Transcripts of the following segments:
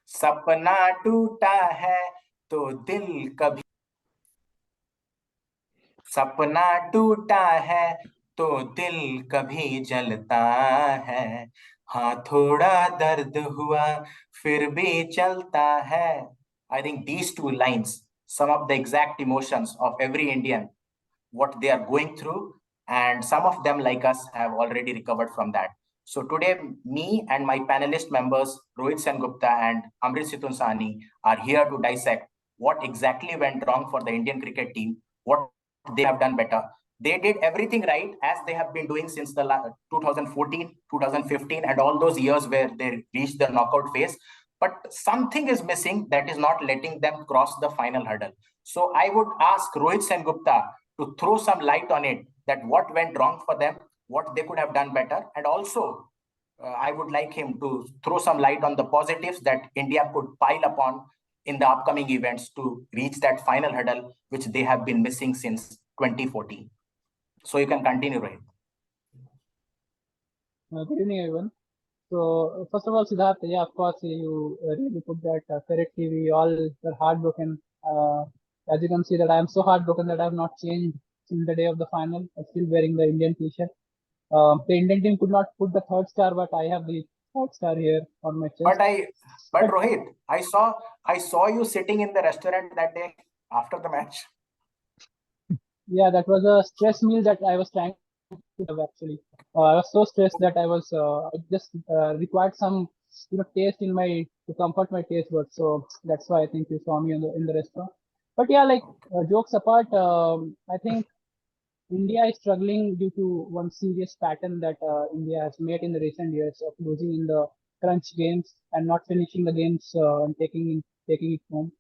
सपना टूटा है तो दिल कभी, सपना टूटा है तो दिल कभी जलता है, हाँ थोड़ा दर्द हुआ फिर भी चलता है. I think these two lines sum up the exact emotions of every Indian, what they are going through, and some of them, like us, have already recovered from that. So today, me and my panelist members, Rohit Sengupta and Amrit Situnsani, are here to dissect what exactly went wrong for the Indian cricket team, what they have done better. They did everything right as they have been doing since the 2014, 2015, and all those years where they reached the knockout phase. But something is missing that is not letting them cross the final hurdle. So I would ask Rohit Sengupta to throw some light on it, that what went wrong for them, what they could have done better, and also I would like him to throw some light on the positives that India could pile upon in the upcoming events to reach that final hurdle, which they have been missing since 2014. So you can continue, Rohit. Good evening, everyone. So, first of all, Siddharth, yeah, of course, you really put that correctly. We all were heartbroken. As you can see, that I am so heartbroken that I have not changed in the day of the final. I'm still wearing the Indian T-shirt. The Indian team could not put the third star, but I have the third star here on my chest. But Rohit, I saw you sitting in the restaurant that day after the match. Yeah, that was a stress meal that I was trying to have actually. I was so stressed that I just required some, taste in my, to comfort my taste buds. So that's why I think you saw me in the restaurant. But yeah, like jokes apart, I think India is struggling due to one serious pattern that India has made in the recent years of losing in the crunch games and not finishing the games and taking it home.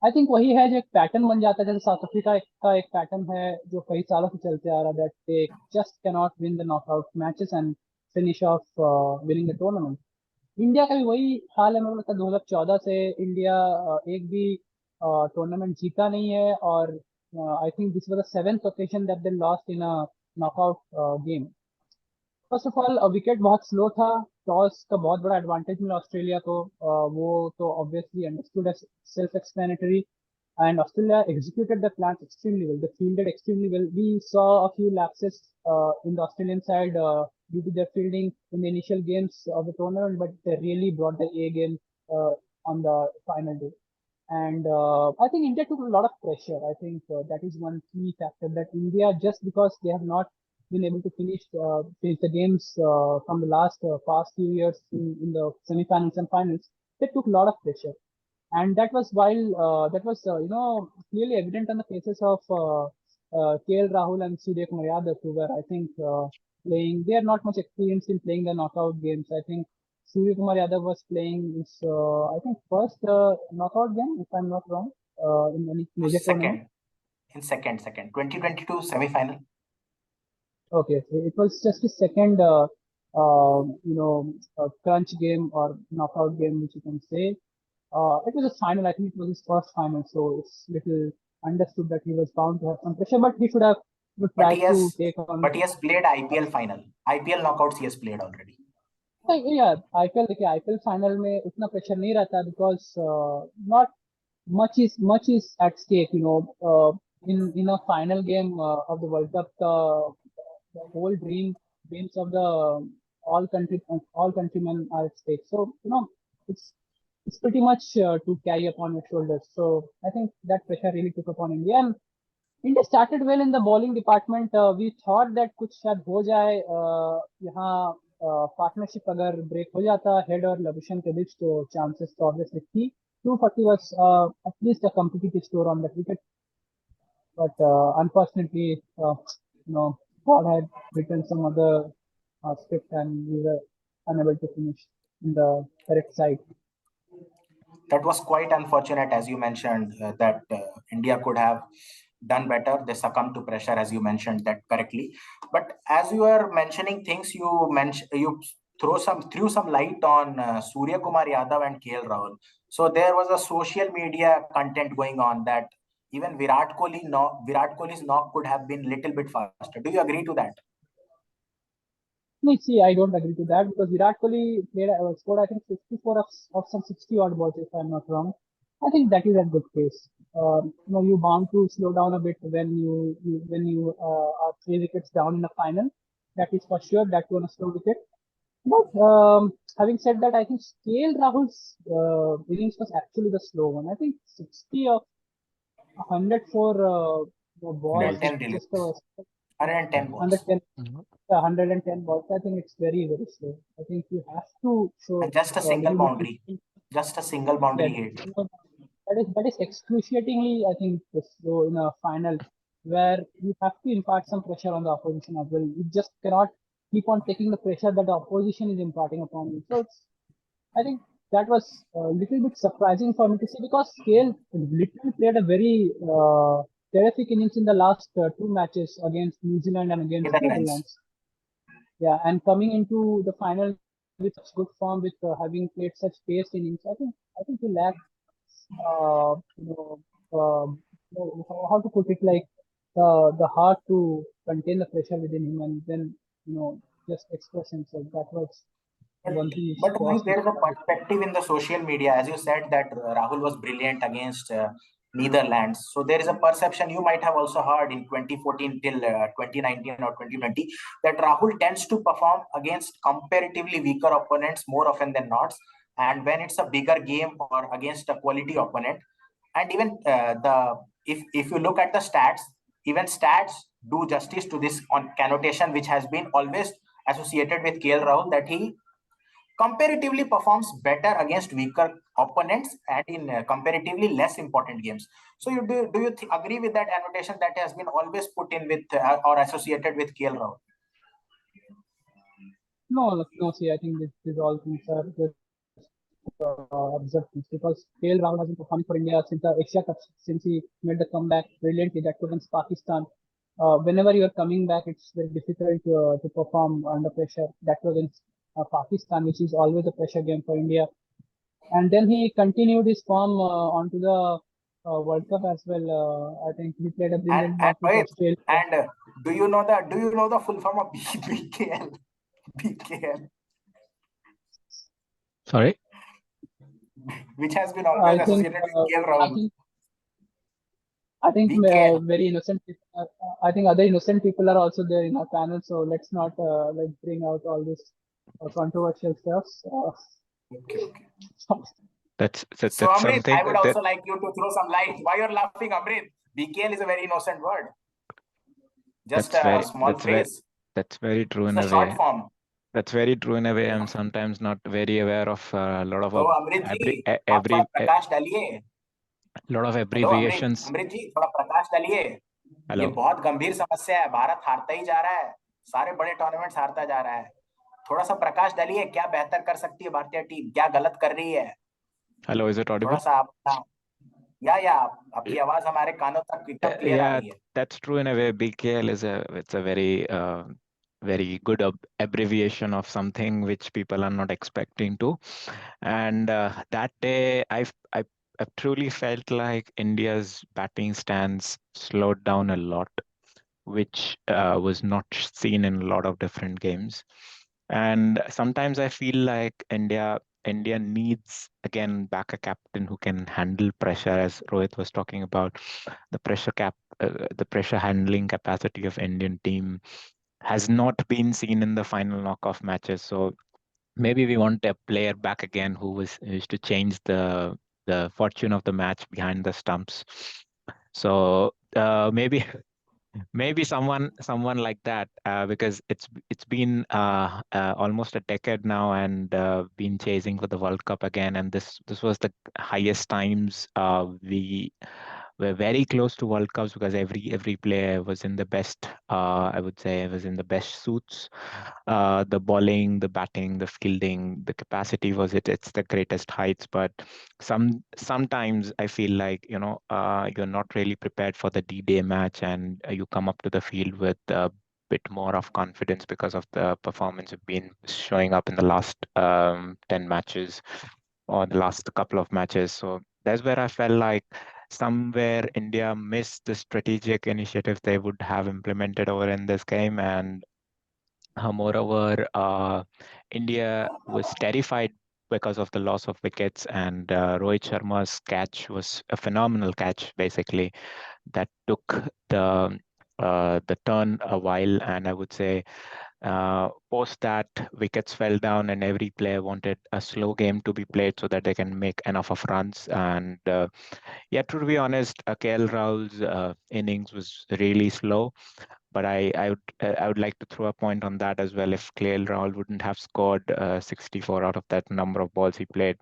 I think वही है जो एक pattern बन जाता है, जैसे south Africa का एक पैटर्न है जो कई सालों से चलते आ रहा है, that they just can not win the knockout matches and finish off winning the tournament. India का भी वही हाल है. मेरे को लगता है 2014 से इंडिया एक भी टूर्नामेंट जीता नहीं है, और I think this was the seventh occasion that they lost in a knockout game. First of all wicket बहुत स्लो था. टॉस का बहुत बड़ा एडवांटेज मिला ऑस्ट्रेलिया को, वो तो obviously understood as self explanatory, and Australia executed the plans extremely well. They fielded extremely well. We saw a few lapses in the Australian side due to their fielding in the initial games of the tournament, but they really brought the A game on the final day. And I think India took a lot of pressure. I think that is one key factor, that India, just because they have not been able to finish the games from the past few years in the semi-finals and finals, they took a lot of pressure. And that was clearly evident on the cases of KL Rahul and Surya Kumar Yadav, who were, I think, playing. They are not much experienced in playing the knockout games. I think Surya Kumar Yadav was playing his, I think, first knockout game, if I'm not wrong, in any major tournament. Second, 2022 semi-final. Okay, so it was just his second, crunch game or knockout game, which you can say. It was a final. I think it was his first final, so it's little understood that he was bound to have some pressure, but he should have tried to take on. But he has played IPL final. IPL knockouts he has played already. Yeah, IPL final में उतना pressure नहीं रहता, because not much is at stake. In a final game of the World Cup, the whole dreams of the all countrymen are at stake. So it's pretty much to carry upon your shoulders. So I think that pressure really took upon India. And India started well in the bowling department. We thought that कुछ शायद हो जाए यहाँ partnership अगर break हो जाता head और लबुशन के बीच, तो चांसेस तो ऑब्वियसली थी. 240 was at least a competitive score on that wicket. But unfortunately, God had written some other script, and we were unable to finish in the correct side. That was quite unfortunate, as you mentioned, that India could have done better. They succumbed to pressure, as you mentioned that correctly. But as you are mentioning things, you threw some light on Surya Kumar Yadav and KL Rahul. So there was a social media content going on that even Virat Kohli's knock could have been little bit faster. Do you agree to that? No, see, I don't agree to that because Virat Kohli scored, I think, 54 of some 60 odd balls, if I'm not wrong. I think that is a good pace. You bound to slow down a bit when you are 3 wickets down in the final. That is for sure. That one a slow wicket. But having said that, I think Rahul's innings was actually the slow one. I think 60 of 104 balls is 110 just release. a 110 balls. 110 Mhm. 110 balls. I think it's very, very slow. I think you have to show And just a a single little boundary. bit. Just a single Yeah, boundary hit. that is excruciatingly, I think, slow in a final where you have to impart some pressure on the opposition as well. You just cannot keep on taking the pressure that the opposition is imparting upon you. So I think that was a little bit surprising for me to see because KL literally played a very terrific innings in the last two matches against New Zealand and against Netherlands. Netherlands. Yeah, and coming into the final with such good form, with having played such paced innings, I think he lacked, uh, you know, how to put it, like the heart to contain the pressure within him and then just express himself. That was But one thing but which Mohit, cost there him. is a perspective in the social media, as you said that Rahul was brilliant against Netherlands. So there is a perception you might have also heard in 2014 till 2019 or 2020 that Rahul tends to perform against comparatively weaker opponents more often than not, and when it's a bigger game or against a quality opponent, and even the if you look at the stats, even stats do justice to this on connotation which has been always associated with KL Rahul, that he comparatively performs better against weaker opponents and in comparatively less important games. So do you agree with that annotation that has been always put in with or associated with KL Rahul? No, no, see, I think these all things are just observed things because KL Rahul has been performing for India since the Asia Cup, since he made the comeback brilliantly. That too against Pakistan. Whenever you are coming back, it's very difficult to perform under pressure. That too against Pakistan, which is always a pressure game for India. And then he continued his form onto the World Cup as well. I think he played a brilliant And match with Rohit, Australia. and do you know the full form of BKL? BKL, Sorry. which has been I always think associated with KL I Rahul. think I think BKL. very innocent. I think other innocent people are also there in our panel. So let's not like bring out all this controversial stuff. Okay, okay. So That's Amrit, something I would that also like you to throw some light. Why you're laughing, Amrit? BKL is a very innocent word. Just that's a very small phrase. that's very true It's in a a short way. form. That's very true in a way. I'm Yeah. sometimes not very aware of a lot of तो अमृत जी, आप थोड़ा every प्रकाश डालिए. lot of hello Amrit, abbreviations. Amrit ji थोड़ा प्रकाश डालिए. ये Hello. बहुत गंभीर समस्या है. भारत हारता ही जा रहा है. सारे बड़े टूर्नामेंट्स हारता जा रहा है. थोड़ा सा प्रकाश डालिए. क्या बेहतर कर सकती है भारतीय टीम? क्या गलत कर रही है? Hello, is it थोड़ा audible? सा आप, या आपकी आवाज हमारे कानों तक एकदम क्लियर आ Yeah, रही है. that's true in a way. BKL is a very very good abbreviation of something which people are not expecting to. And that day, I've truly felt like India's batting stance slowed down a lot, which was not seen in a lot of different games. And sometimes I feel like India needs again back a captain who can handle pressure, as Rohit was talking about. The pressure handling capacity of Indian team has not been seen in the final knockoff matches. So maybe we want a player back again who is to change the fortune of the match behind the stumps. So maybe maybe someone like that, because it's been almost a decade now, and been chasing for the World Cup again, and this was the highest times we were very close to World Cups, because every player was in the best, I would say, was in the best suits. The bowling, the batting, the fielding, the capacity was it's the greatest heights. But sometimes I feel like, you're not really prepared for the D-Day match, and you come up to the field with a bit more of confidence because of the performance you've been showing up in the last 10 matches or the last couple of matches. So that's where I felt like somewhere India missed the strategic initiative they would have implemented over in this game. And Moreover, India was terrified because of the loss of wickets, and Rohit Sharma's catch was a phenomenal catch, basically, that took the turn a while. And I would say post that, wickets fell down, and every player wanted a slow game to be played so that they can make enough of runs. And yeah, to be honest, KL Rahul's innings was really slow. But I would like to throw a point on that as well. If KL Rahul wouldn't have scored 64 out of that number of balls he played,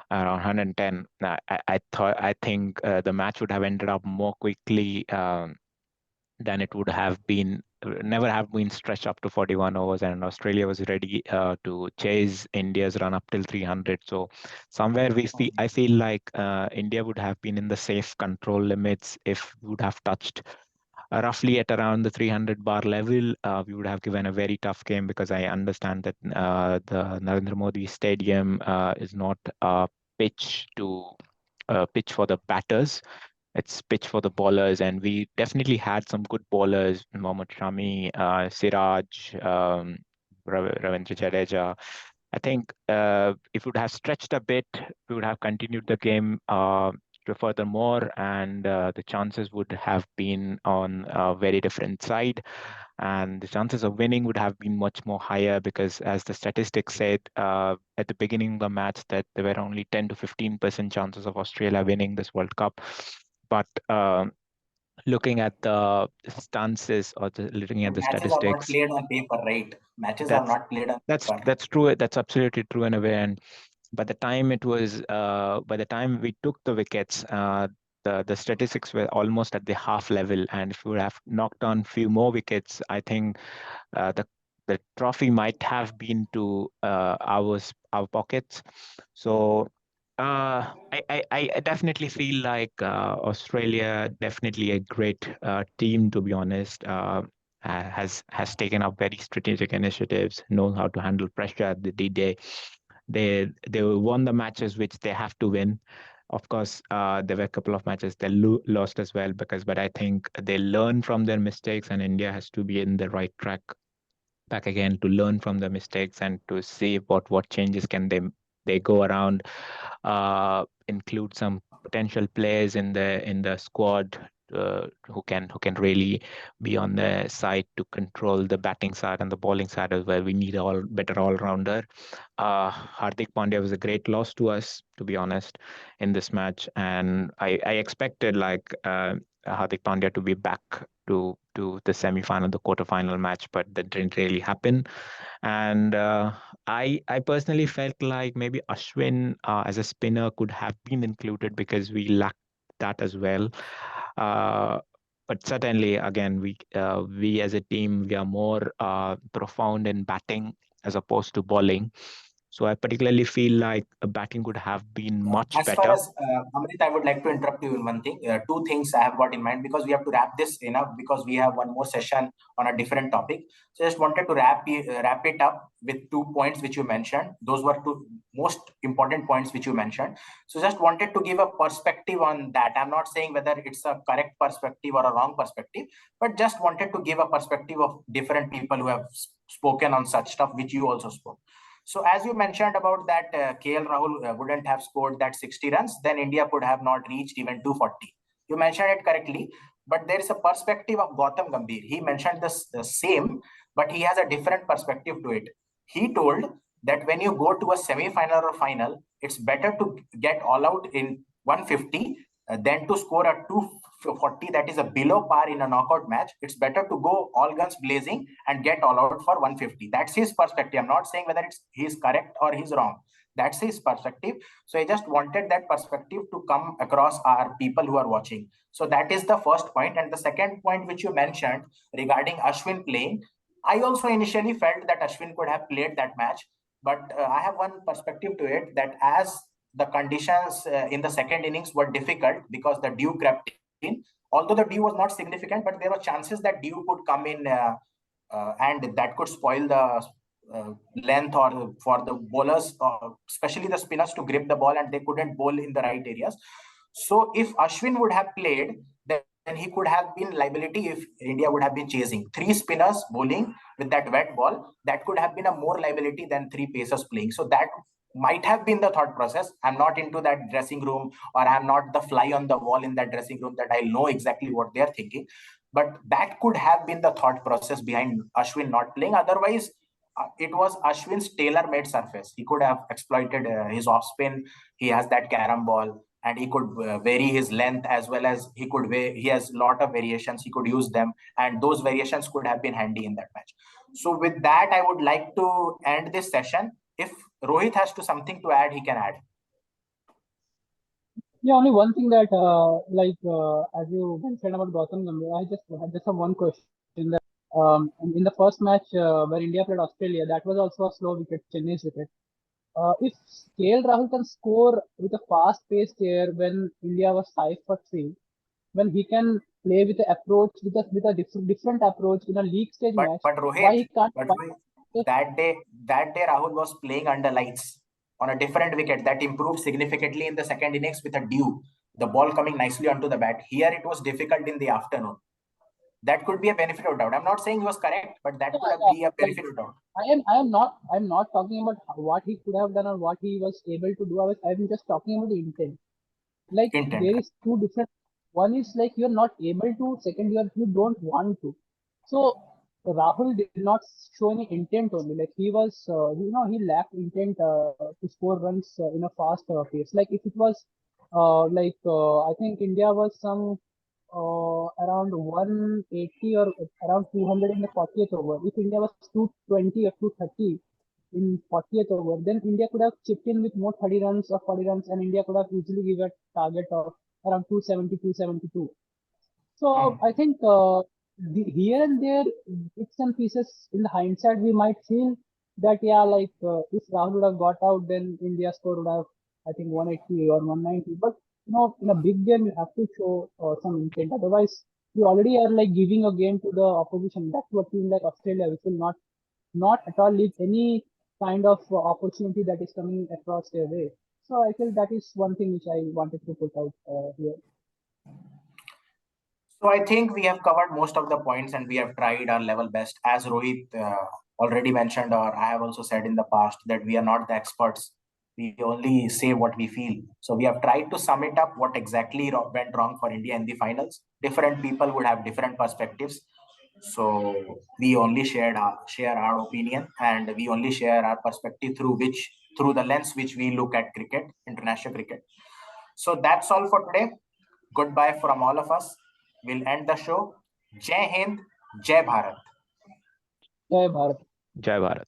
around 110, I think the match would have ended up more quickly than it would have been. Never have been stretched up to 41 overs, and Australia was ready to chase India's run up till 300. So somewhere I feel like India would have been in the safe control limits if we would have touched roughly at around the 300 bar level. We would have given a very tough game, because I understand that the Narendra Modi Stadium is not a pitch for the batters. It's pitch for the bowlers, and we definitely had some good bowlers: Mohammad Shami, Siraj, Ravindra Jadeja. I think if we would have stretched a bit, we would have continued the game to furthermore, and the chances would have been on a very different side, and the chances of winning would have been much more higher, because as the statistics said at the beginning of the match, that there were only 10 to 15% chances of Australia winning this World Cup. But looking at the stances, or looking at the Matches are not statistics, played on paper, right? Matches are that's not played on that's paper. that's true. That's absolutely true in a way. And by the time we took the wickets, the statistics were almost at the half level. And if we would have knocked on few more wickets, I think the trophy might have been to our pockets. So I definitely feel like Australia, definitely a great team, to be honest. Has taken up very strategic initiatives, knows how to handle pressure at the D-Day. They won the matches which they have to win. Of course, there were a couple of matches they lost as well, but I think they learn from their mistakes, and India has to be in the right track back again to learn from the mistakes and to see what changes can they go around, include some potential players in the squad who can really be on the side to control the batting side and the bowling side as well. We need a better all-rounder. Hardik Pandya was a great loss to us, to be honest, in this match, and I expected like Hardik Pandya to be back to the semi-final, the quarter-final match, but that didn't really happen. And I personally felt like maybe Ashwin as a spinner could have been included, because we lacked that as well. Uh, but certainly, again, we as a team, we are more profound in batting as opposed to bowling. So I particularly feel like batting could have been much As far better. as Amrit, I would like to interrupt you in one thing. Two things I have got in mind, because we have to wrap this enough, because we have one more session on a different topic. So just wanted to wrap it up with 2 points which you mentioned. Those were two most important points which you mentioned. So just wanted to give a perspective on that. I'm not saying whether it's a correct perspective or a wrong perspective, but just wanted to give a perspective of different people who have spoken on such stuff which you also spoke. So as you mentioned about that, KL Rahul wouldn't have scored that 60 runs, then India could have not reached even 240. You mentioned it correctly, but there is a perspective of Gautam Gambhir. He mentioned the same, but he has a different perspective to it. He told that when you go to a semi-final or final, it's better to get all out in 150 than to score a 240, that is a below par in a knockout match. It's better to go all guns blazing and get all out for 150. That's his perspective. I'm not saying whether he's correct or he's wrong. That's his perspective. So I just wanted that perspective to come across our people who are watching. So that is the first point. And the second point which you mentioned regarding Ashwin playing, I also initially felt that Ashwin could have played that match, but I have one perspective to it, that as the conditions in the second innings were difficult because the dew crept in, although the dew was not significant, but there were chances that dew could come in, and that could spoil the length, or for the bowlers, especially the spinners, to grip the ball, and they couldn't bowl in the right areas. So if Ashwin would have played, then he could have been liability if India would have been chasing. 3 spinners bowling with that wet ball, that could have been a more liability than 3 pacers playing. So that might have been the thought process. I'm not into that dressing room, or I'm not the fly on the wall in that dressing room that I'll know exactly what they're thinking. But that could have been the thought process behind Ashwin not playing. Otherwise, it was Ashwin's tailor-made surface. He could have exploited his off spin. He has that carom ball, and he could vary his length, as well as he has a lot of variations. He could use them, and those variations could have been handy in that match. So with that, I would like to end this session. If Rohit has something to add, he can add. Yeah, only one thing that, as you mentioned about Gautam Gambhir, I just have one question. That in the first match where India played Australia, that was also a slow wicket, Chennai's wicket. If KL Rahul can score with a fast-paced air when India was 5 for 3, when he can play with the approach with a different approach in a league stage match, But why Rohit, he can't? that day Rahul was playing under lights on a different wicket that improved significantly in the second innings with a dew, the ball coming nicely onto the bat. Here it was difficult in the afternoon. That could be a benefit of doubt. I'm not saying he was correct, but that could be a benefit of doubt. I'm not talking about what he could have done or what he was able to do. I'm just talking about the intent. Like Intent. there is two different. One is like you're not able to. Second, you don't want to. So Rahul did not show any intent only. Like he was, he lacked intent to score runs in a fast pace. Like if it was, I think India was around 180 or around 200 in the 40th over. If India was 220 or 230 in 40th over, then India could have chipped in with more 30 runs or 40 runs, and India could have easily given a target of around 270, 272. So I think here and there, bits and pieces in the hindsight, we might feel that, if Rahul would have got out, then India score would have, I think, 180 or 190. But, in a big game, you have to show some intent. Otherwise, you already are like giving a game to the opposition. That's what team like Australia, which will not at all leave any kind of opportunity that is coming across their way. So I feel that is one thing which I wanted to put out here. So I think we have covered most of the points, and we have tried our level best. As Rohit already mentioned, or I have also said in the past, that we are not the experts. We only say what we feel. So we have tried to sum it up what exactly went wrong for India in the finals. Different people would have different perspectives. So we only share our opinion, and we only share our perspective through the lens which we look at cricket, international cricket. So that's all for today. Goodbye from all of us. We'll end the show. Jai Hind, Jai Bharat. Jai Bharat. Jai Bharat.